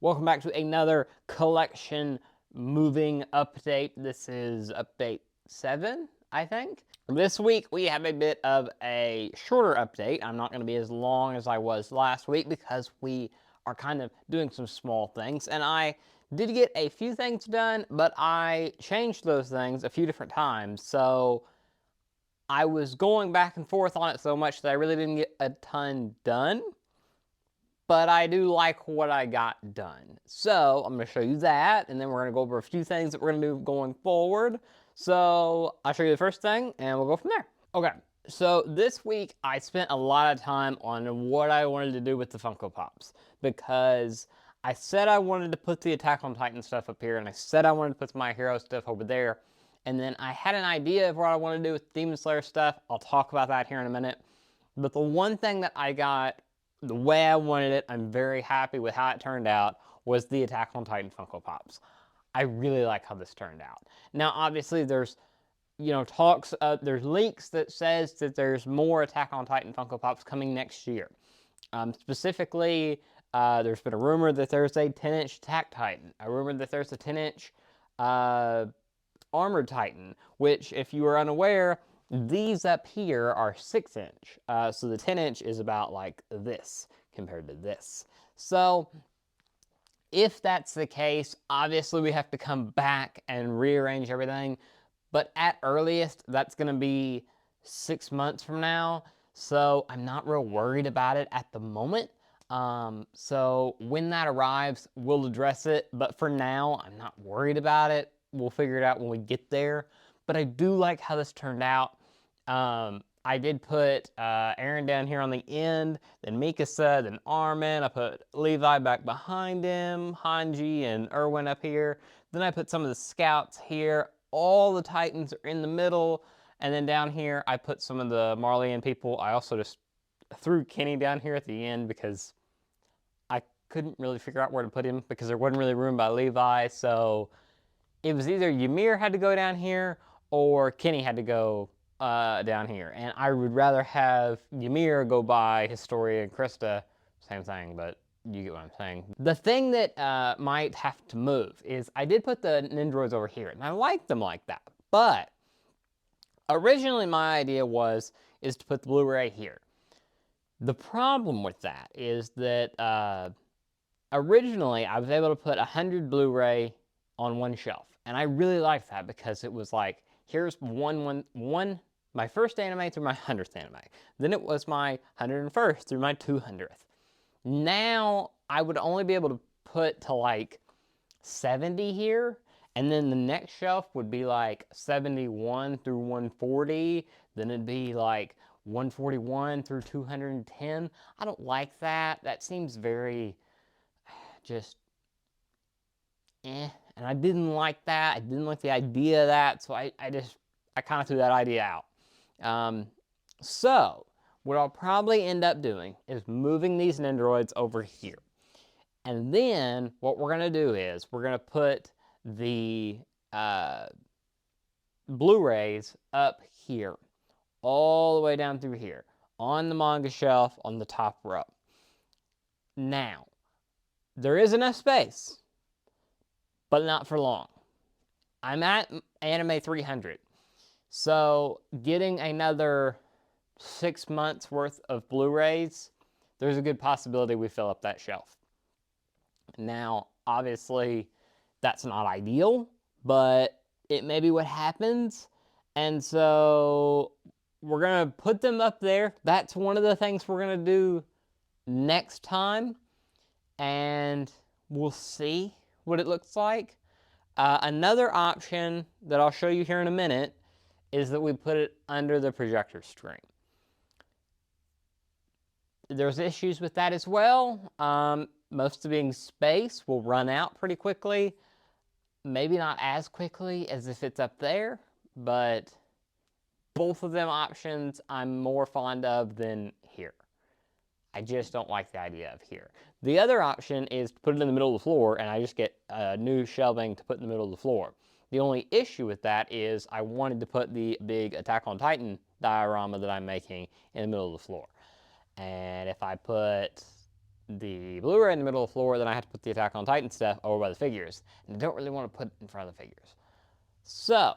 Welcome back to another collection moving update. This is update 7, I think. This week we have a bit of a shorter update. I'm not going to be as long as I was last week because we are kind of doing some small things. And I did get a few things done, but I changed those things a few different times. So I was going back and forth on it so much that I really didn't get a ton done. But I do like what I got done. So I'm going to show you that, and then we're going to go over a few things that we're going to do going forward. So I'll show you the first thing, and we'll go from there. Okay, so this week I spent a lot of time on what I wanted to do with the Funko Pops, because I said I wanted to put the Attack on Titan stuff up here, and I said I wanted to put My Hero stuff over there, and then I had an idea of what I wanted to do with Demon Slayer stuff. I'll talk about that here in a minute. But the one thing that I got the way I wanted it, I'm very happy with how it turned out, was the Attack on Titan Funko Pops. I really like how this turned out. Now, obviously, there's, talks, there's leaks that says that there's more Attack on Titan Funko Pops coming next year. Specifically, there's been a rumor that there's a 10-inch Attack Titan, a rumor that there's a 10-inch Armored Titan, which, if you are unaware, these up here are 6-inch. So the 10-inch is about like this compared to this. So if that's the case, obviously we have to come back and rearrange everything. But at earliest, that's going to be 6 months from now. So I'm not real worried about it at the moment. So when that arrives, we'll address it. But for now, I'm not worried about it. We'll figure it out when we get there. But I do like how this turned out. I did put Aaron down here on the end, then Mikasa, then Armin. I put Levi back behind him, Hanji and Erwin up here. Then I put some of the scouts here. All the Titans are in the middle. And then down here, I put some of the Marleyan people. I also just threw Kenny down here at the end because I couldn't really figure out where to put him because there wasn't really room by Levi. So it was either Ymir had to go down here or Kenny had to go down here. And I would rather have Ymir go by Historia and Krista. Same thing, but you get what I'm saying. The thing that might have to move is I did put the Nindroids over here, and I like them like that. But originally my idea is to put the Blu-ray here. The problem with that is that originally I was able to put 100 Blu-ray on one shelf. And I really liked that because it was like, here's my first anime through my 100th anime. Then it was my 101st through my 200th. Now I would only be able to put to like 70 here. And then the next shelf would be like 71 through 140. Then it'd be like 141 through 210. I don't like that. That seems very just and I didn't like that. I didn't like the idea of that, so I kind of threw that idea out. So what I'll probably end up doing is moving these Nendoroids over here. And then what we're going to do is we're going to put the Blu-rays up here, all the way down through here, on the manga shelf on the top row. Now, there is enough space, but not for long. I'm at Anime 300. So getting another 6 months worth of Blu-rays, there's a good possibility we fill up that shelf. Now, obviously, that's not ideal, but it may be what happens. And so we're going to put them up there. That's one of the things we're going to do next time. And we'll see what it looks like. Another option that I'll show you here in a minute is that we put it under the projector screen. There's issues with that as well. Most of being space will run out pretty quickly. Maybe not as quickly as if it's up there, but both of them options I'm more fond of than here. I just don't like the idea of here. The other option is to put it in the middle of the floor, and I just get new shelving to put in the middle of the floor. The only issue with that is I wanted to put the big Attack on Titan diorama that I'm making in the middle of the floor. And if I put the Blu-ray in the middle of the floor, then I have to put the Attack on Titan stuff over by the figures. And I don't really want to put it in front of the figures. So,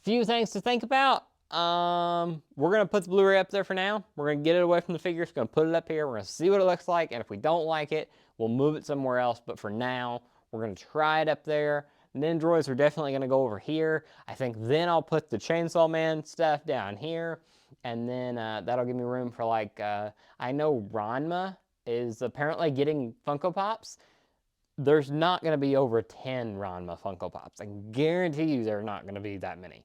few things to think about. We're going to put the Blu-ray up there for now. We're going to get it away from the figures. We're going to put it up here. We're going to see what it looks like. And if we don't like it, we'll move it somewhere else. But for now, we're going to try it up there. Nendoroids are definitely going to go over here. I think then I'll put the Chainsaw Man stuff down here. And then that'll give me room for like, I know Ranma is apparently getting Funko Pops. There's not going to be over 10 Ranma Funko Pops. I guarantee you there are not going to be that many.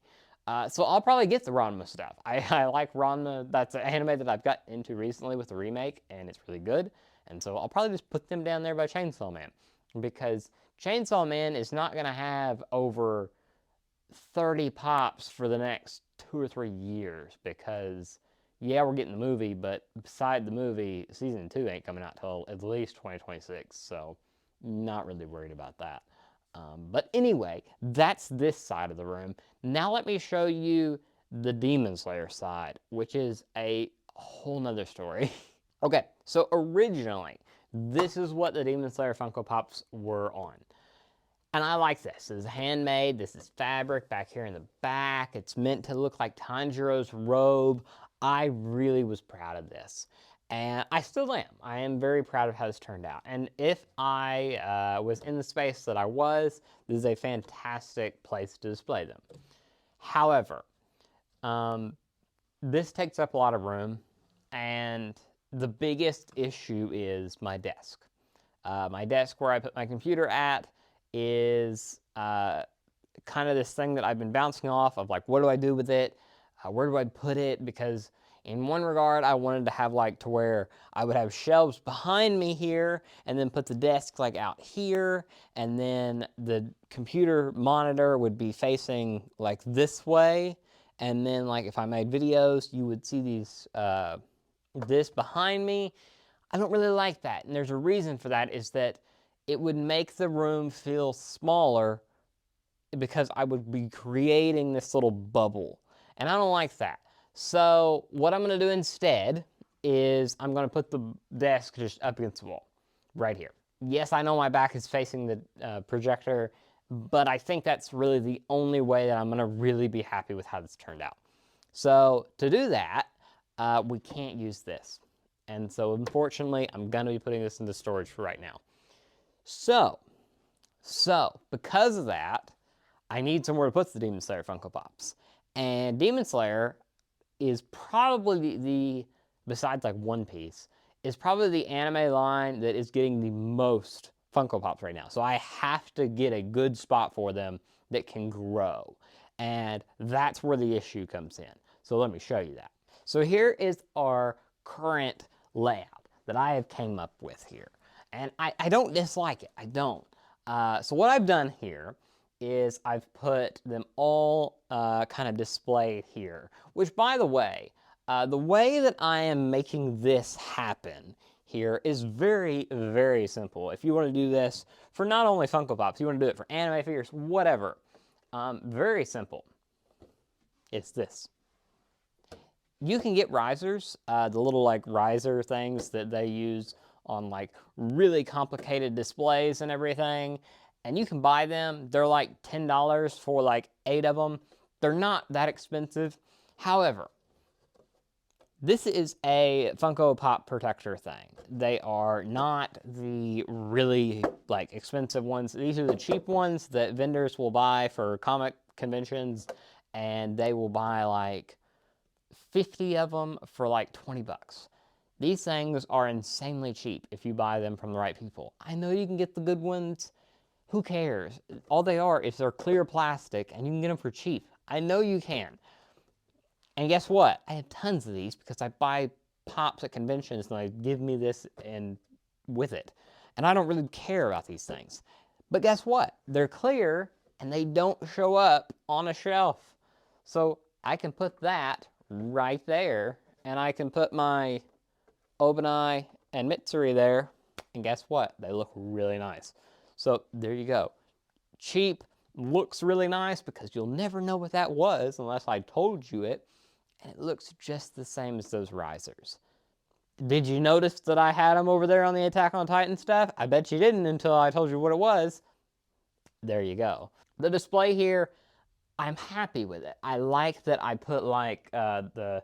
So I'll probably get the Ranma stuff. I like Ranma. That's an anime that I've got into recently with the remake, and it's really good. And so I'll probably just put them down there by Chainsaw Man. Because Chainsaw Man is not going to have over 30 pops for the next 2 or 3 years. Because, yeah, we're getting the movie, but beside the movie, season 2 ain't coming out till at least 2026. So, not really worried about that. But anyway, that's this side of the room. Now let me show you the Demon Slayer side, which is a whole nother story. Okay, so originally, this is what the Demon Slayer Funko Pops were on. And I like this. This is handmade. This is fabric back here in the back. It's meant to look like Tanjiro's robe. I really was proud of this. And I still am. I am very proud of how this turned out. And if I was in the space that I was, this is a fantastic place to display them. However, this takes up a lot of room, and the biggest issue is my desk. My desk where I put my computer at is kind of this thing that I've been bouncing off of, like, what do I do with it? Where do I put it? Because in one regard, I wanted to have like to where I would have shelves behind me here and then put the desk like out here, and then the computer monitor would be facing like this way, and then like if I made videos, you would see these this behind me. I don't really like that, and there's a reason for that, is that it would make the room feel smaller because I would be creating this little bubble, and I don't like that. So what I'm going to do instead is I'm going to put the desk just up against the wall, right here. Yes, I know my back is facing the projector, but I think that's really the only way that I'm going to really be happy with how this turned out. So to do that, we can't use this. And so unfortunately, I'm going to be putting this into storage for right now. So because of that, I need somewhere to put the Demon Slayer Funko Pops. And Demon Slayer is probably besides like One Piece, is probably the anime line that is getting the most Funko Pops right now. So I have to get a good spot for them that can grow. And that's where the issue comes in. So let me show you that. So here is our current layout that I have came up with here. And I don't dislike it, I don't. So what I've done here is I've put them all kind of displayed here, which, by the way that I am making this happen here is very, very simple. If you want to do this for not only Funko Pops, you want to do it for anime figures, whatever, very simple. It's this. You can get risers, the little like riser things that they use on like really complicated displays and everything. And you can buy them. They're like $10 for like 8 of them. They're not that expensive. However, this is a Funko Pop protector thing. They are not the really like expensive ones. These are the cheap ones that vendors will buy for comic conventions, and they will buy like 50 of them for like 20 bucks. These things are insanely cheap if you buy them from the right people. I know you can get the good ones. Who cares? All they are is they're clear plastic, and you can get them for cheap. I know you can. And guess what? I have tons of these because I buy pops at conventions and they give me this and with it. And I don't really care about these things. But guess what? They're clear and they don't show up on a shelf. So I can put that right there, and I can put my Obanai and Mitsuri there, and guess what? They look really nice. So there you go. Cheap, looks really nice because you'll never know what that was unless I told you it, and it looks just the same as those risers. Did you notice that I had them over there on the Attack on Titan stuff? I bet you didn't until I told you what it was. There you go. The display here, I'm happy with it. I like that I put like the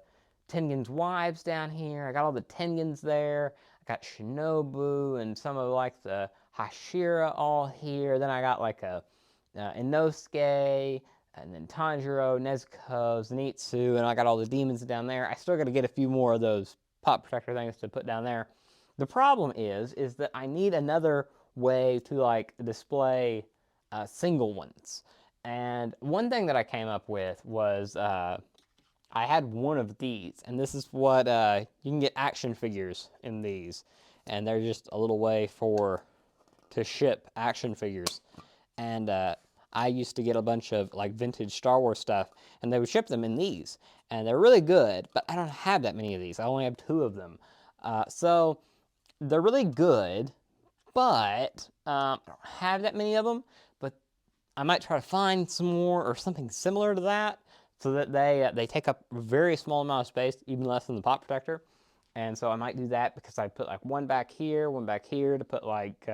Tengen's wives down here. I got all the Tengens there. I got Shinobu and some of like the Hashira all here. Then I got like a Inosuke, and then Tanjiro, Nezuko, Zenitsu, and I got all the demons down there. I still got to get a few more of those pop protector things to put down there. The problem is that I need another way to like display single ones. And one thing that I came up with was I had one of these, and this is what you can get action figures in these, and they're just a little way to ship action figures. And I used to get a bunch of like vintage Star Wars stuff, and they would ship them in these, and they're really good. But I don't have that many of these. I only have 2 of them, so they're really good. But I don't have that many of them. But I might try to find some more or something similar to that, so that they take up a very small amount of space, even less than the pop protector. And so I might do that because I put like one back here to put like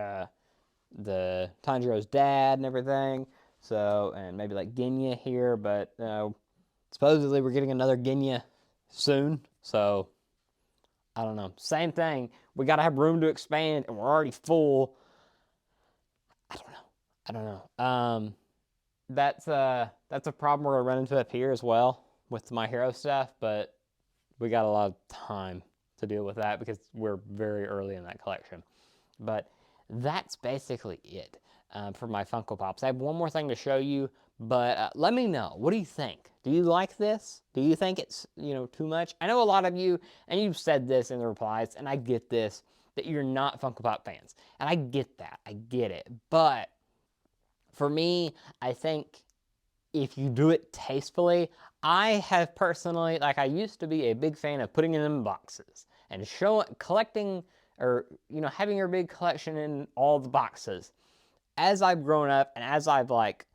the Tanjiro's dad and everything. So, and maybe like Genya here, but supposedly we're getting another Genya soon. So, I don't know. Same thing. We got to have room to expand, and we're already full. I don't know. I don't know. That's a problem we're gonna run into up here as well with my hero stuff, but we got a lot of time to deal with that because we're very early in that collection. But that's basically it for my Funko Pops. I have one more thing to show you, but let me know. What do you think? Do you like this? Do you think it's, too much? I know a lot of you, and you've said this in the replies, and I get this, that you're not Funko Pop fans. And I get that. I get it. But for me, I think if you do it tastefully, I have personally, like I used to be a big fan of putting them in boxes and collecting, or having your big collection in all the boxes. As I've grown up and as I've like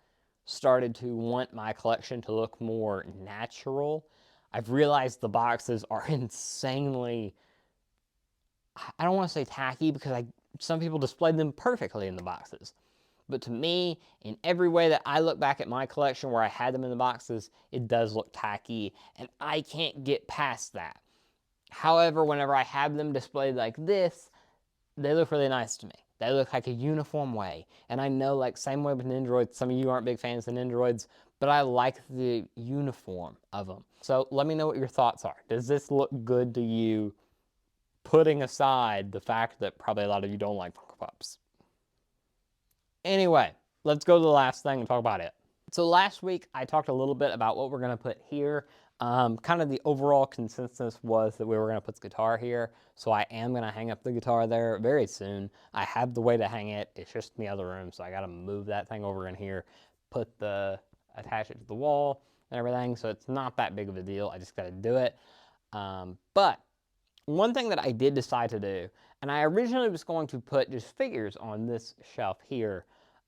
started to want my collection to look more natural, I've realized the boxes are insanely, I don't want to say tacky, because some people displayed them perfectly in the boxes. But to me, in every way that I look back at my collection where I had them in the boxes, it does look tacky, and I can't get past that. However, whenever I have them displayed like this, they look really nice to me. They look like a uniform way. And I know, like, same way with Nendoroids, some of you aren't big fans of Nendoroids, but I like the uniform of them. So let me know what your thoughts are. Does this look good to you, putting aside the fact that probably a lot of you don't like Funko Pops? Anyway, let's go to the last thing and talk about it. So last week, I talked a little bit about what we're going to put here. Kind of the overall consensus was that we were going to put the guitar here. So I am going to hang up the guitar there very soon. I have the way to hang it. It's just in the other room. So I got to move that thing over in here, attach it to the wall and everything. So it's not that big of a deal. I just got to do it. But one thing that I did decide to do, and I originally was going to put just figures on this shelf here,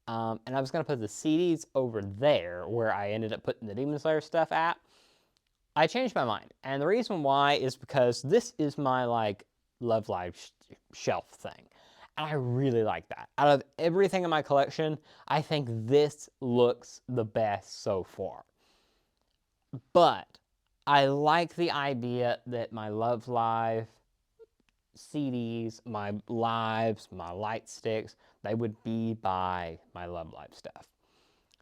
and I was going to put the CDs over there where I ended up putting the Demon Slayer stuff at. I changed my mind, and the reason why is because this is my like Love Live shelf thing, and I really like that. Out of everything in my collection, I think this looks the best so far. But I like the idea that my Love Live CDs, my lives, my light sticks, they would be by my Love Live stuff.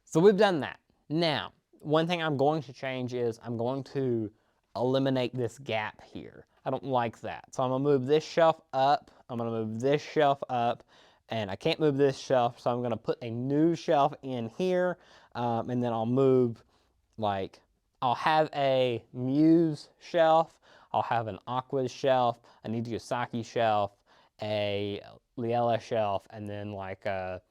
So we've done that. Now, one thing I'm going to change is I'm going to eliminate this gap here. I don't like that. So I'm going to move this shelf up. I'm going to move this shelf up. And I can't move this shelf, so I'm going to put a new shelf in here. And then I'll move, like, I'll have a Muse shelf. I'll have an Aqua shelf, a Nijigasaki shelf, a Liela shelf, and then like a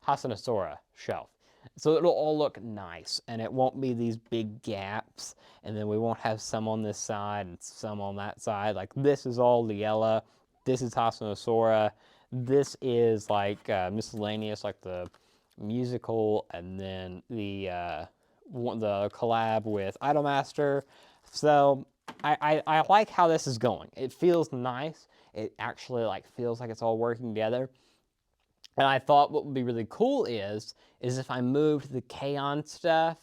Hasanasora shelf. So it'll all look nice, and it won't be these big gaps, and then we won't have some on this side and some on that side. Like, this is all Liela, this is Hasanasora, this is like miscellaneous, like the musical, and then the collab with Idolmaster. So I like how this is going. It feels nice. It actually like feels like it's all working together. And I thought what would be really cool is if I moved the K-On stuff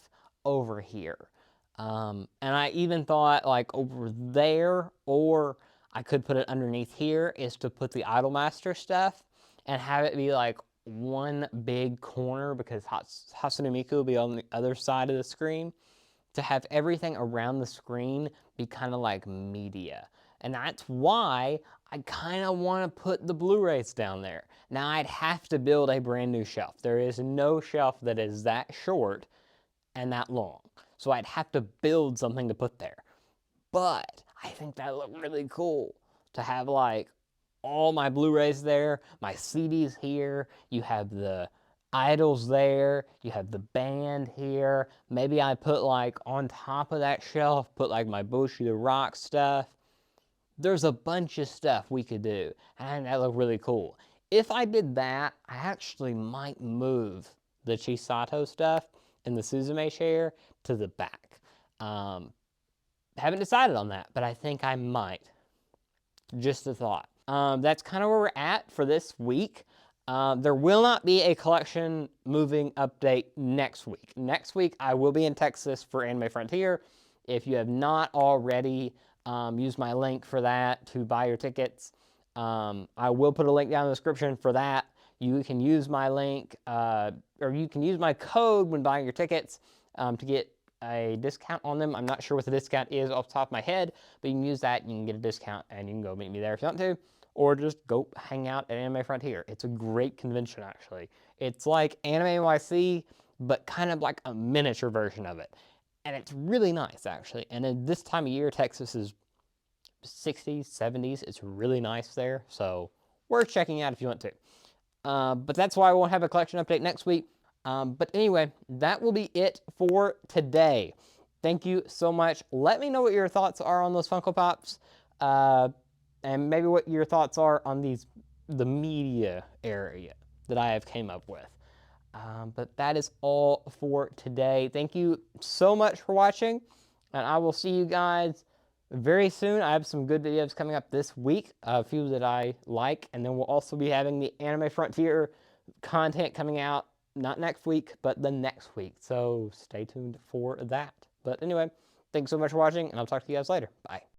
over here. And I even thought like over there, or I could put it underneath here, is to put the Idolmaster stuff and have it be like one big corner, because Hatsune Miku will be on the other side of the screen, to have everything around the screen be kind of like media. And that's why I kind of want to put the Blu-rays down there. Now I'd have to build a brand new shelf. There is no shelf that is that short and that long. So I'd have to build something to put there. But I think that would look really cool to have like all my Blu-rays there, my CDs here, you have the idols there, you have the band here. Maybe I put like on top of that shelf, put like my Boshi the Rock stuff. There's a bunch of stuff we could do, and I think that looked really cool. If I did that, I actually might move the Chisato stuff in the Suzume chair to the back. Haven't decided on that, but I think I might. Just a thought. That's kind of where we're at for this week. There will not be a collection moving update next week. Next week, I will be in Texas for Anime Frontier. If you have not already, use my link for that to buy your tickets. I will put a link down in the description for that. You can use my link, or you can use my code when buying your tickets to get a discount on them. I'm not sure what the discount is off the top of my head, but you can use that, you can get a discount, and you can go meet me there if you want to, or just go hang out at Anime Frontier. It's a great convention, actually. It's like Anime NYC, but kind of like a miniature version of it. And it's really nice, actually. And at this time of year, Texas is 60s, 70s. It's really nice there, so worth checking out if you want to. But that's why I won't have a collection update next week. But anyway, that will be it for today. Thank you so much. Let me know what your thoughts are on those Funko Pops, and maybe what your thoughts are on the media area that I have came up with. But that is all for today. Thank you so much for watching, and I will see you guys very soon. I have some good videos coming up this week, a few that I like, and then we'll also be having the Anime Frontier content coming out, not next week, but the next week. So stay tuned for that. But anyway, thanks so much for watching, and I'll talk to you guys later. Bye.